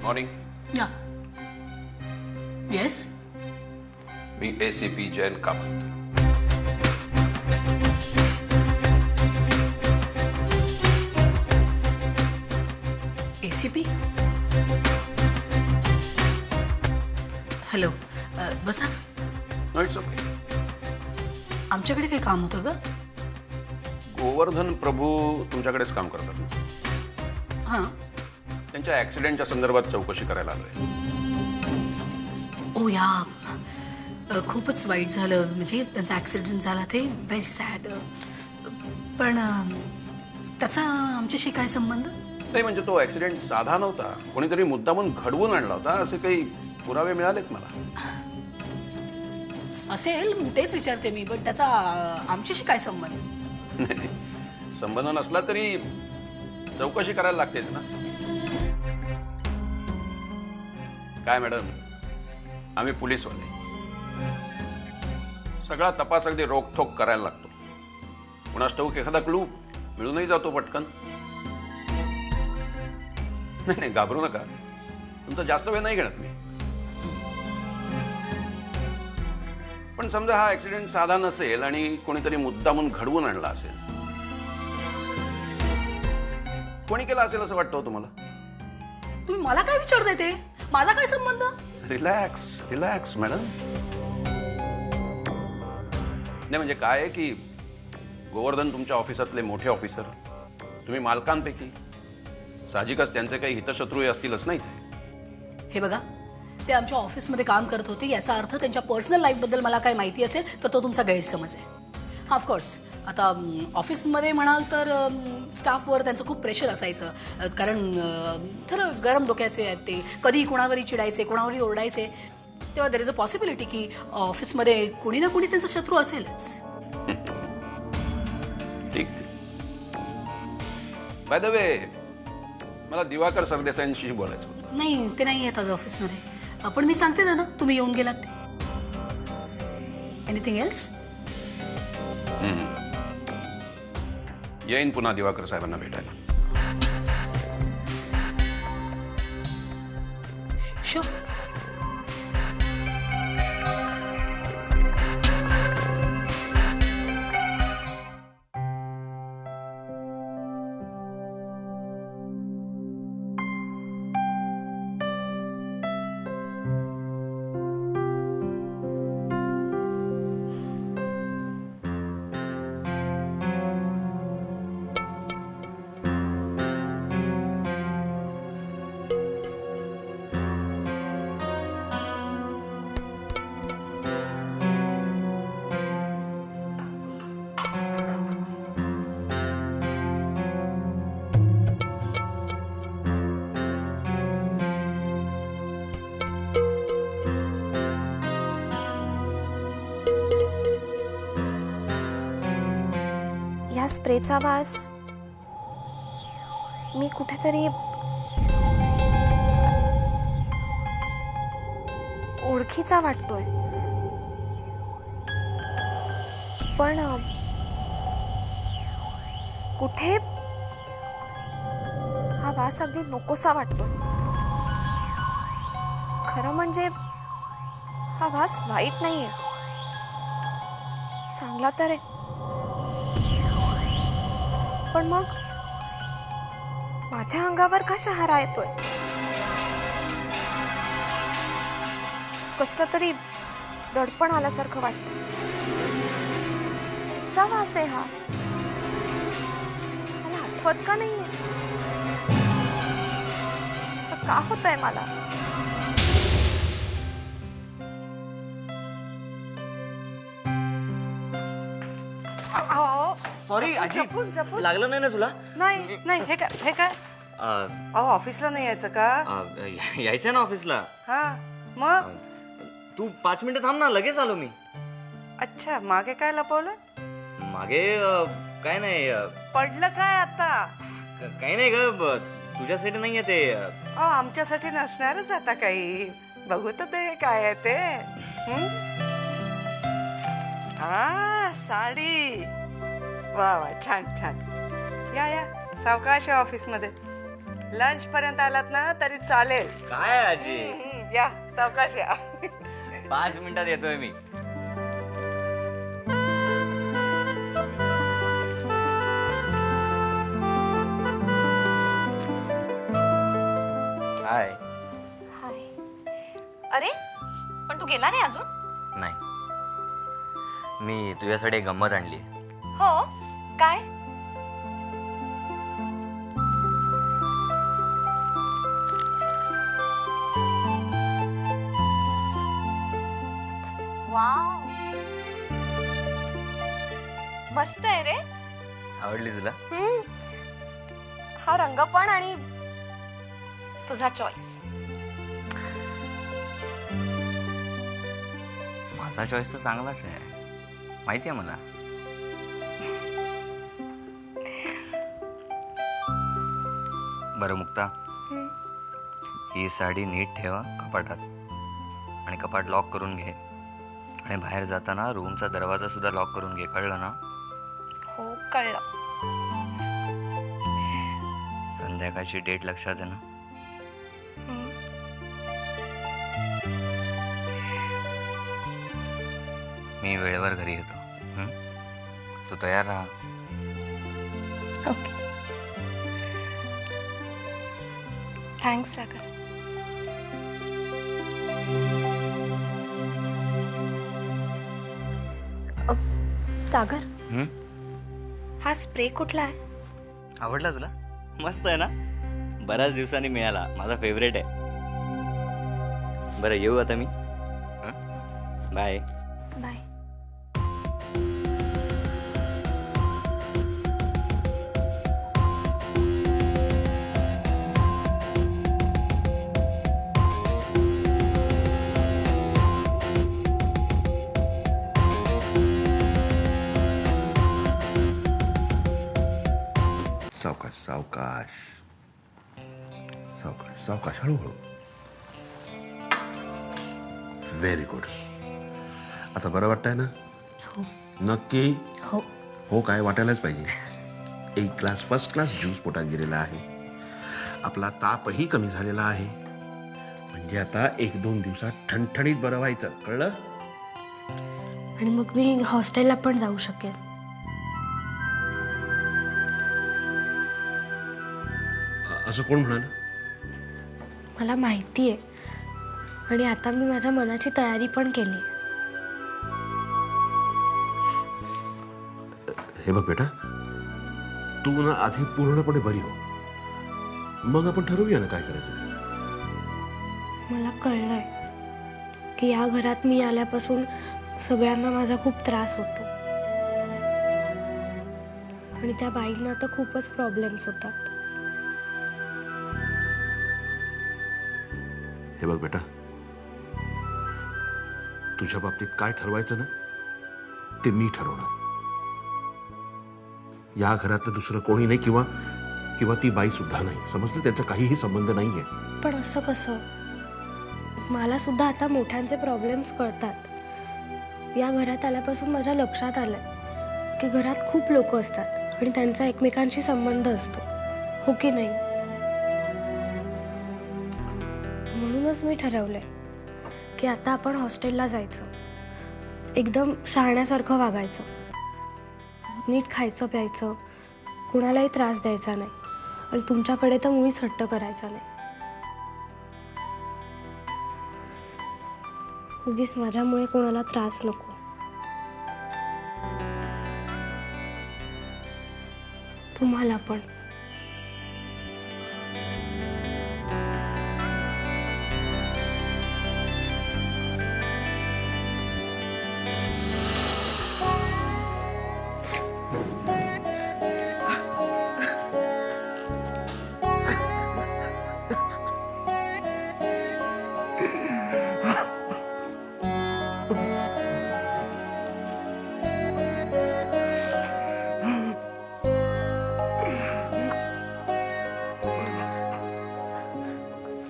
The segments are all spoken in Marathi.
मॉर्निंग. या येस. मी ACP Jayant Kamat. ACP. Hello. बसा. No it's okay. आमच्याकडे काही काम होतं का? गोवर्धन प्रभू तुमच्याकडेच काम करतात ना? हां. त्यांच्या ऍक्सिडेंटच्या संदर्भात चौकशी करायला आलोय. ओ या खूपच वाईट झालं. म्हणजे त्यांचा ॲक्सिडेंट झाला ते व्हेरी सॅड. पण त्याचा आमच्याशी काय संबंध? नाही म्हणजे तो ऍक्सिडेंट साधा नव्हता. कोणीतरी मुद्दामून घडवून आणला होता असे काही पुरावे मिळालेत मला. असेल तेच विचारते मी. पण त्याचा आमच्याशी काय संबंध? नाही, संबंध नसला तरी चौकशी करायला लागतेच ना. काय मॅडम, आम्ही पोलीसवाले. सगळा तपास अगदी रोखोक करायला लागतो. कुणास ठाऊक एखादा क्लू मिळूनही जातो पटकन. नाही नाही, घाबरू नका. तुमचा जास्त वेळ नाही घेणार मी. पण समजा हा ऍक्सिडेंट साधा नसेल आणि कोणीतरी मुद्दामून घडवून आणला असेल. कोणी केला असेल असं वाटतं तुम्हाला? तुम्ही मला काय विचारताय? ते माझा काय संबंध? Relax relax madam. नाही म्हणजे काय आहे की गोवर्धन तुमच्या ऑफिसातले मोठे ऑफिसर. तुम्ही मालकांपैकी. साहजिकच त्यांचे काही हितशत्रूही असतीलच नाही ते. हे बघा, ते आमच्या ऑफिसमध्ये काम करत होते. याचा अर्थ त्यांच्या पर्सनल लाईफबद्दल मला काय माहिती असेल तर तो तुमचा गैरसमज आहे. ऑफकोर्स आता ऑफिसमध्ये म्हणाल तर स्टाफवर त्यांचं खूप प्रेशर असायचं. कारण थोडं गरम डोक्याचे आहेत ते. कधी कोणावरही चिडायचे, कोणावरही ओरडायचे. तेव्हा देर इज अ पॉसिबिलिटी की ऑफिसमध्ये कोणी ना कोणी त्यांचा शत्रू असेलच. ठीक. बाय द वे, मला दिवाकर सरदेसाईंशी बोलायचं होतं. नाही, ते नाही आहेत आज ऑफिसमध्ये. पण मी सांगते ना, तुम्ही येऊन गेलात ते. Anything else? येईन पुन्हा दिवाकर साहेबांना भेटायला. शुअर. या स्प्रेचा वास मी कुठेतरी ओळखीचा वाटतोय. पण कुठे हा वास अगदी नकोसा वाटतोय. खरं म्हणजे हा वास वाईट नाहीये, चांगला तर आहे. पण मग माझ्या अंगावर का शहारा येतोय? कसलं तरी दडपण आल्यासारखं वाटतं. कसा वास आहे हा? मला आठवत का नाहीये? असं का होतंय मला? सॉरी आजी, लागलं नाही ना तुला? नाही नाही, हे काय अहो ऑफिसला नाही यायचं का? यायचंय ना ऑफिसला. हा मग तू 5 मिनिटं थांब ना, लगेच आलो मी. अच्छा, मागे काय लपवलं? मागे काय नाही, पडलं काय आता? काही नाही ग, तुझ्यासाठी नाहीये ते. अहो आमच्यासाठी नसणारच आता काही. बघू तर ते काय आहे ते. हा साडी, वा वा, छान छान. या या, सावकाश आहे ऑफिस मध्ये. लंच पर्यंत आलात ना तरी चालेल. काय आजी, या सावकाश या. 5 मिनिटात येतोय मी. हाय. हाय. अरे पण तू गेला नाही अजून? नाही, मी तुझ्यासाठी एक गंमत आणली. हो, काय? वाव, मस्त आहे रे. आवडली तुला? हा रंग पण आणि तुझा चॉईस. माझा चॉईस तर चांगलाच आहे, माहिती आहे मला. बरं मुक्ता, ही साडी नीट ठेवा कपाटात आणि कपाट लॉक करून घे. आणि बाहेर जाताना रूमचा दरवाजा सुद्धा लॉक करून घे, कळलं ना? हो, कळलं. संध्याकाळची डेट लक्षात आहे ना? मी वेळेवर घरी येतो. तू तयार राहा. ओके. थँक्स सागर. सागर, हा स्प्रे कुठला आहे? आवडला तुला? मस्त आहे ना? बऱ्याच दिवसांनी मिळाला, माझा फेवरेट आहे. बरं, येऊ आता मी. बाय. बाय. सावकाश सावकाश सावकाश सावकाश, हळूहळू. Very good. आता बरं वाटतंय ना? नक्की? हो. हो, काय वाटायलाच पाहिजे. एक ग्लास फर्स्ट क्लास ज्यूस पोटात गेलेला आहे. आपला तापही कमी झालेला आहे. म्हणजे आता 1-2 दिवसात ठणठणीत बरं व्हायचं, कळलं? आणि मग मी हॉस्टेलला पण जाऊ शकेन. असं कोण म्हणाल? मला माहिती आहे, आणि आता मी माझ्या मनाची तयारी पण केली. हे बघ बेटा, तू ना आधी पूर्णपणे बरी हो, मग आपण ठरवूया ना काय करायचं. मला कळलंय की या घरात मी आल्यापासून सगळ्यांना माझा खूप त्रास होतो, आणि त्या बाईंना तर खूपच प्रॉब्लेम्स होतात. हे बघ बेटा, तुझ्या बाबतीत काय ठरवायचं ना ते मी ठरवणार. या घरातलं दुसरं कोणी नाही, किंवा ती बाई सुद्धा नाही. समजलं? त्याचा काहीही संबंध नाहीये. पण असं कसं? मला सुद्धा आता मोठ्यांचे प्रॉब्लेम्स कळतात. या घरात आल्यापासून माझ्या लक्षात आलंय की घरात खूप लोक असतात आणि त्यांचा एकमेकांशी संबंध असतो, हो की नाही? म्हणूनच मी ठरवलंय की आता आपण हॉस्टेलला जायचं, एकदम शहाण्यासारखं वागायचं, नीट खायचं प्यायचं, कुणालाही त्रास द्यायचा नाही, आणि तुमच्याकडे तर मुळीच हट्ट करायचा नाही. उगीच माझ्यामुळे कोणाला त्रास नको. तुम्हाला पण.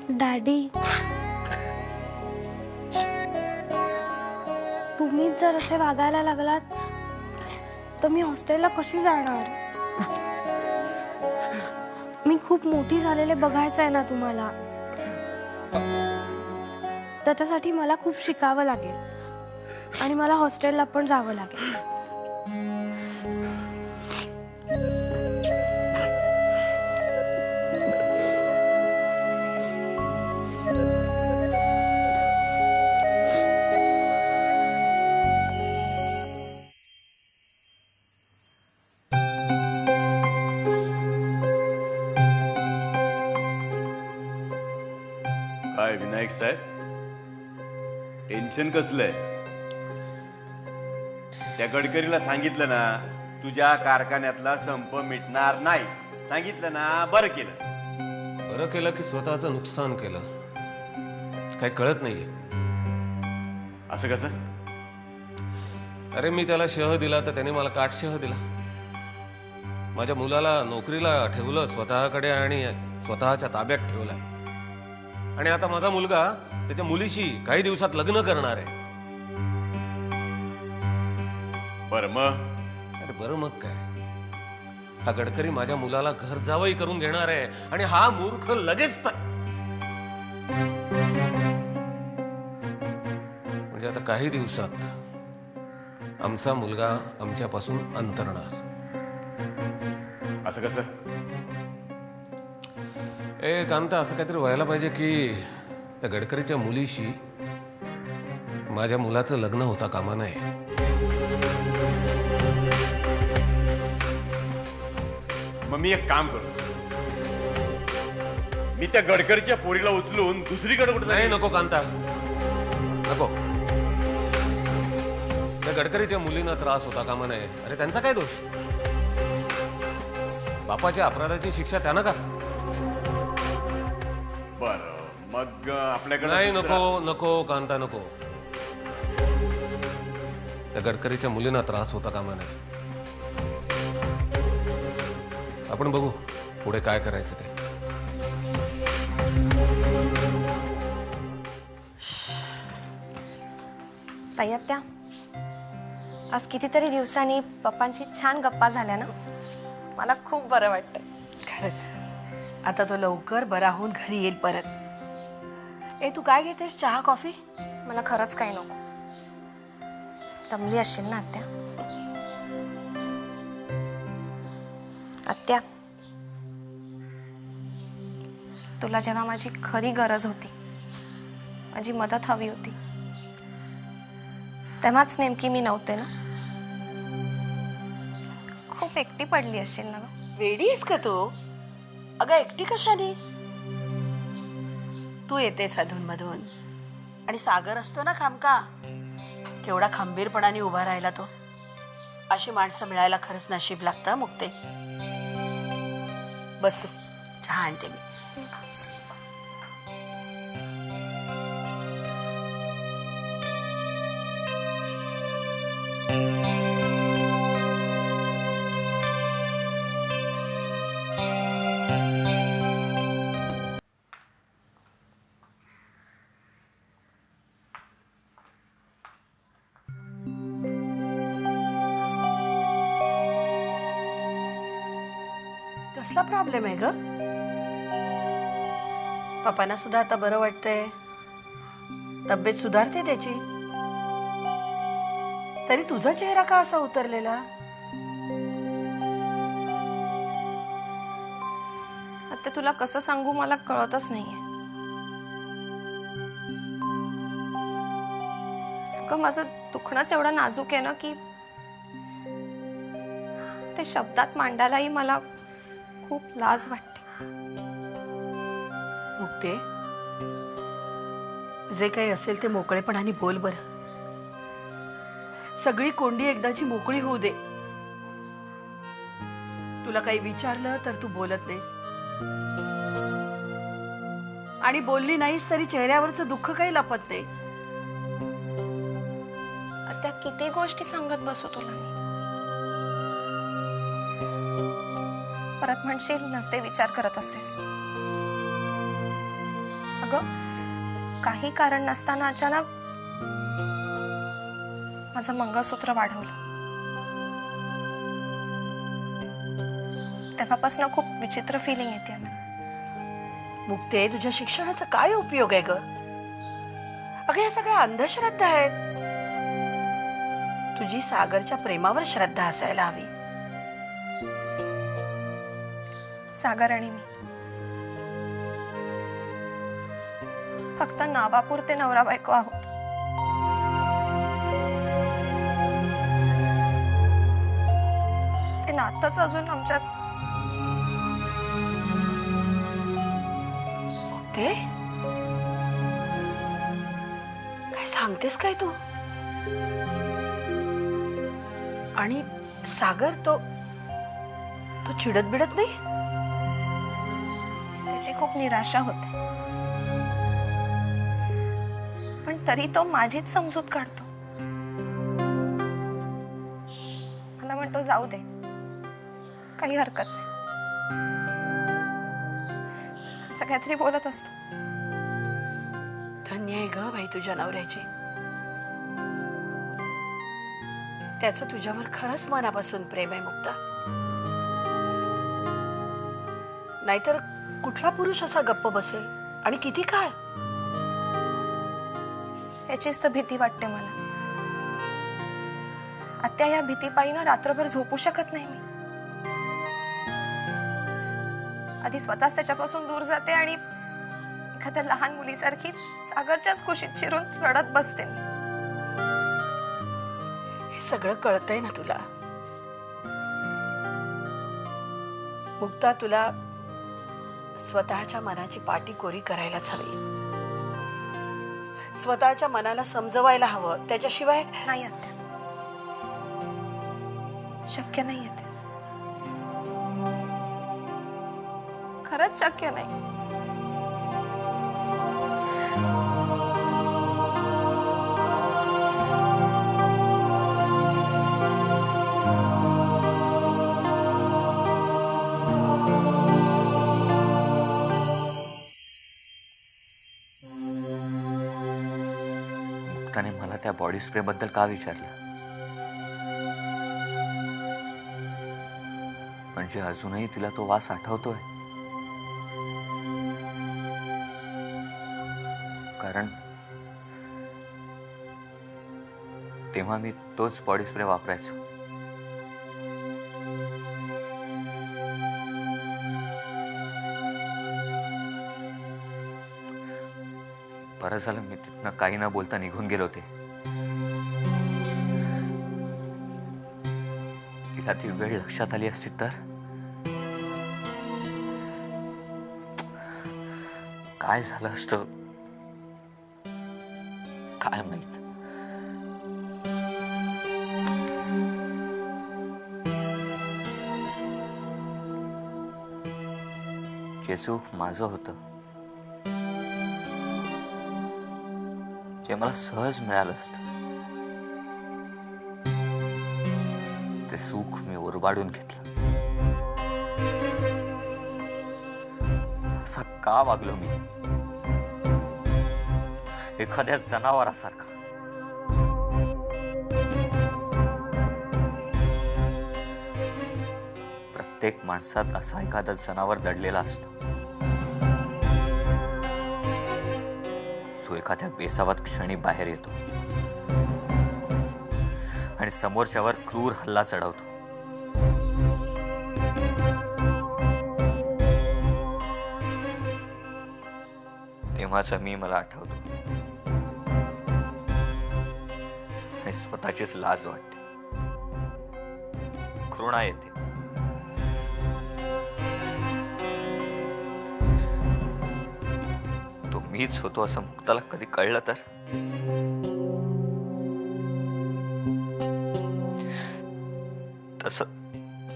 डॅडी, तुम्हीच जर असे वागायला लागलात तर मी हॉस्टेलला कशी जाणार? मी खूप मोठी झालेले बघायचं आहे ना तुम्हाला. त्याच्यासाठी मला खूप शिकावं लागेल आणि मला हॉस्टेलला पण जावं लागेल. काय विनायक साहेब, टेन्शन कसलंय? त्या गडकरीला सांगितलं ना तुझ्या कारखान्यातला संप मिटणार नाही. सांगितलं ना, बरं केलं. बरं केलं की स्वतःचं नुकसान केलं? काही कळत नाहीये. असं कसं? अरे मी त्याला शह दिला तर त्याने मला काट शह दिला. माझ्या मुलाला नोकरीला ठेवलं स्वतःकडे आणि स्वतःच्या ताब्यात ठेवलं. आणि आता माझा मुलगा त्याच्या मुलीशी काही दिवसात लग्न करणार आहे. बरं मग? अरे बरं मग काय, हा गडकरी माझ्या मुलाला घर जावई करून घेणार आहे आणि हा मूर्ख लगेच म्हणजे आता काही दिवसात आमचा मुलगा आमच्यापासून अंतरणार. असं कसं? कांता, असं काहीतरी व्हायला पाहिजे की त्या गडकरीच्या मुलीशी माझ्या मुलाचं लग्न होता कामा नये. मग मी एक काम करतो, मी त्या गडकरीच्या पोरीला उचलून दुसरीकडे कुठे नाही. नको कांता, नको. त्या गडकरीच्या मुलींना त्रास होता कामा नये. अरे त्यांचा काय दोष? बापाच्या अपराधाची शिक्षा त्यांना का? बरं मग आपल्याकडे नाही. नको नको कांता, नको. त्या गडकरीच्या मुलींना त्रास होता कामा नये. आपण बघू पुढे काय करायचं ते. ताई आत्या, आज कितीतरी दिवसांनी पप्पांची छान गप्पा झाल्या ना. मला खूप बरं वाटतंय. खरंच आता तो लवकर बरा होऊन घरी येईल परत. तू काय घेतेस, चहा कॉफी? मला खरंच काही नको. दमली असेल ना आत्या. आत्या, तुला जेव्हा माझी खरी गरज होती, माझी मदत हवी होती, तेव्हाच नेमकी मी नव्हते ना. खूप एकटी पडली असेल ना. वेडी आहेस का तू? अगं एकटी कशाने? तू येतेस अधूनमधून आणि सागर असतो ना खामका, केवढा खंबीरपणाने उभा राहिला तो. अशी माणसं मिळायला खरंच नशीब लागतं मुक्ते. बस तू, चहा आणते मी. कसला प्रॉब्लेम आहे ग? पप्पांना सुद्धा आता बरं वाटतंय, तब्येत सुधारते त्याची, तरी तुझा चेहरा का असा उतरलेला? आता तुला कसं सांगू मला कळतच नाहीये. अगं माझं दुखणंच एवढं नाजूक आहे ना की ते शब्दात मांडायलाही मला खूप लाज वाटते. मुक्ते, जे काही असेल ते मोकळेपणाने बोल बर. सगळी कोंडी एकदाची मोकळी होऊ दे. तुला काही विचारलं तर तू बोलत नाहीस, आणि बोलली नाहीस तरी चेहऱ्यावरचं दुःख काही लपत नाही. आता किती गोष्टी सांगत बसू तुला मी. परत म्हणशील नसते विचार करत असतेस. अगं काही कारण नसताना अचानक माझं मंगळसूत्र वाढवलं. तेव्हापासून खूप विचित्र फिलिंग येते मला. मुक्ते, तुझ्या शिक्षणाचा काय उपयोग आहे ग? अगं या सगळ्या अंधश्रद्धा आहेत. तुझी सागरच्या प्रेमावर श्रद्धा असायला हवी. सागर आणि मी फक्त नावापुरते नवरा बायको आहोत. ते नातंच अजून आमच्यात. मुक्ते, काय सांगतेस काय तू? आणि सागर तो चिडत बिडत नाही? त्याची खूप निराशा होते, पण तरी तो माझीच समजूत काढतो. मला म्हणतो जाऊ दे, काही हरकत नाही, असं काहीतरी बोलत असतो. धन्य आहे ग बाई तुझ्या नवऱ्याची. त्याचं तुझ्यावर खरंच मनापासून प्रेम आहे मुक्ता. नाहीतर कुठला पुरुष असा गप्प बसेल आणि किती काळ? याचीच तर भीती वाटते मला. आत्या, या भीतीपायीनं रात्रभर झोपू शकत नाही मी. आधी स्वतःच त्याच्यापासून दूर जाते आणि एखाद्या लहान मुलीसारखी सागरच्याच कुशीत शिरून रडत बसते मी. हे सगळं कळतंय ना तुला? मुक्ता, तुला स्वतःच्या मनाची पाटी कोरी करायलाच हवी. स्वतःच्या मनाला समजवायला हवं. त्याच्याशिवाय नाही आत्या, शक्य नाहीये ते. खरंच शक्य नाही. मुक्ताने मला त्या बॉडी स्प्रे बद्दल का विचारलं? म्हणजे अजूनही तिला तो वास आठवतोय? कारण तेव्हा मी तोच बॉडी स्प्रे वापरायचो. बरं झालं मी तिथनं काही न बोलता निघून गेलो होते. तिला ती वेळ लक्षात आली असती तर काय झालं असतं काय माहित. जे सुख माझं होतं, जे मला सहज मिळालं असतं, ते सुख मी उरबाडून घेतलं. असा का वागलो मी? एखाद्या जनावरासारखा. प्रत्येक माणसात असा एखादा जनावर दडलेला असतो, जो एखाद्या बेसावत क्षणी बाहेर येतो आणि समोरच्यावर क्रूर हल्ला चढवतो. तेव्हाचा मी मला आठवतो आणि स्वतःचीच लाज वाटते, घृणा येते. तो मीच होतो असं मुक्ताला कधी कळलं तर? तसं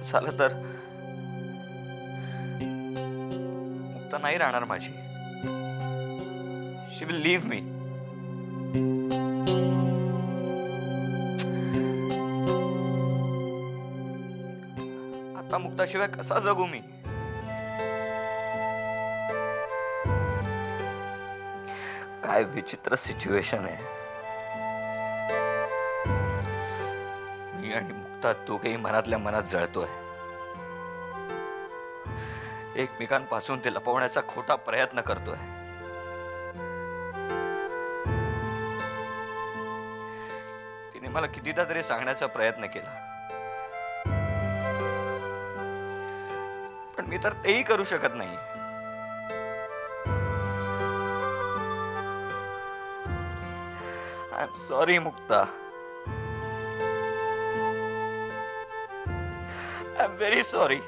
झालं तर मुक्ता नाही राहणार माझी. शी विल लीव्ह मी. आता मुक्ताशिवाय कसा जगू मी? काय विचित्र सिच्युएशन आहे. मी आणि मुक्ता दोघेही मनातल्या मनात जळतोय. एकमेकांपासून ते लपवण्याचा खोटा प्रयत्न करतोय. तिने मला कितीदा तरी सांगण्याचा प्रयत्न केला, पण मी तर तेही करू शकत नाही. I am sorry Mukta. I am very sorry.